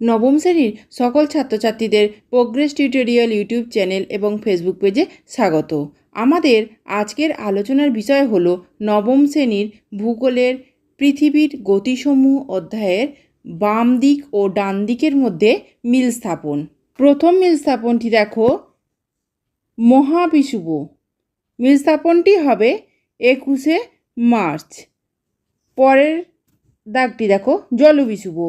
নবম শ্রেণীর সকল ছাত্রছাত্রীদের প্রোগ্রেস টিউটোরিয়াল ইউটিউব চ্যানেল এবং ফেসবুক পেজে স্বাগত। আমাদের আজকের আলোচনার বিষয় হলো নবম শ্রেণীর ভূগোলের পৃথিবীর গতিসমূহ অধ্যায়ের বাম দিক ও ডান দিকের মধ্যে মিল স্থাপন। প্রথম মিল স্থাপনটি দেখো, মহাবিষুব। মিল স্থাপনটি হবে 21শে মার্চ। পরের দাগটি দেখো, জলবিষুব।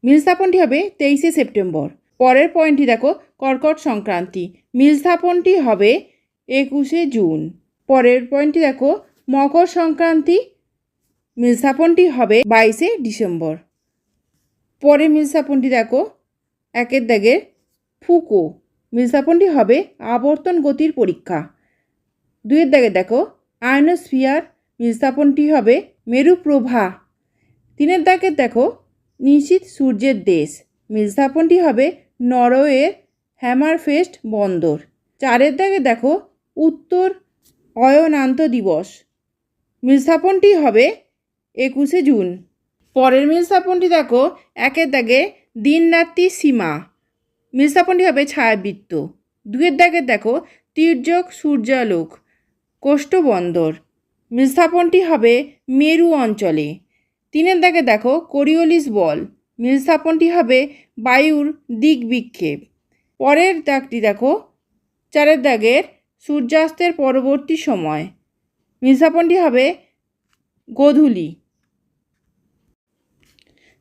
মিল স্থাপনটি হবে 23শে সেপ্টেম্বর। পরের পয়েন্টটি দেখো, কর্কট সংক্রান্তি। মিল স্থাপনটি হবে 21শে জুন। পরের পয়েন্টটি দেখো, মকর সংক্রান্তি। মিল স্থাপনটি হবে 22শে ডিসেম্বর। পরের মিল স্থাপনটি দেখো, একের দাগের ফুকো। মিল স্থাপনটি হবে আবর্তন গতির পরীক্ষা। দুইয়ের দাগে দেখো, আয়নোস্ফিয়ার। মিল স্থাপনটি হবে মেরুপ্রভা। তিনের দাগের দেখো, নিশ্চিত সূর্যের দেশ। মিল স্থাপনটি হবে নরওয়ের হ্যামারফেস্ট বন্দর। চারের দাগে দেখো, উত্তর অয়নান্ত দিবস। মিল স্থাপনটি হবে 21শে জুন। পরের মিল স্থাপনটি দেখো, একের দাগে দিন রাত্রি সীমা। মিল স্থাপনটি হবে ছায়াবৃত্ত। দুয়ের দাগে দেখো, তির্যক সূর্যালোক কোষ্ঠ বন্দর। মিল স্থাপনটি হবে মেরু অঞ্চলে। তিনের দাগে দেখো, কোরিওলিস বল। মিল স্থাপনটি হবে বায়ুর দিক বিক্ষেপ। পরের দাগটি দেখো, চারের দাগের সূর্যাস্তের পরবর্তী সময়। মিল স্থাপনটি হবে গোধূলি।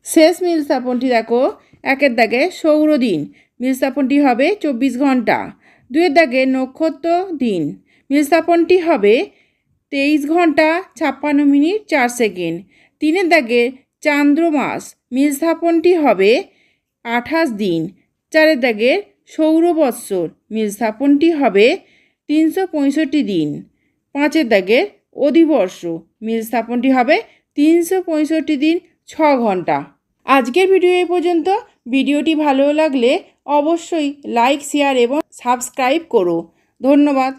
শেষ মিল স্থাপনটি দেখো, একের দাগে সৌরদিন। মিল স্থাপনটি হবে 24 ঘন্টা। দুয়ের দাগে নক্ষত্র দিন। মিল স্থাপনটি হবে 23 ঘন্টা 56 মিনিট 4 সেকেন্ড। তিনের দাগে চান্দ্রমাস। মিল স্থাপনটি হবে 28 দিন। চারের দাগের সৌর বৎসর। মিল স্থাপনটি হবে 365 দিন। পাঁচের দাগের অধিবর্ষ। মিল স্থাপনটি হবে 365 দিন 6 ঘন্টা। আজকের ভিডিও এই পর্যন্ত। ভিডিওটি ভালো লাগলে অবশ্যই লাইক, শেয়ার এবং সাবস্ক্রাইব করো। ধন্যবাদ।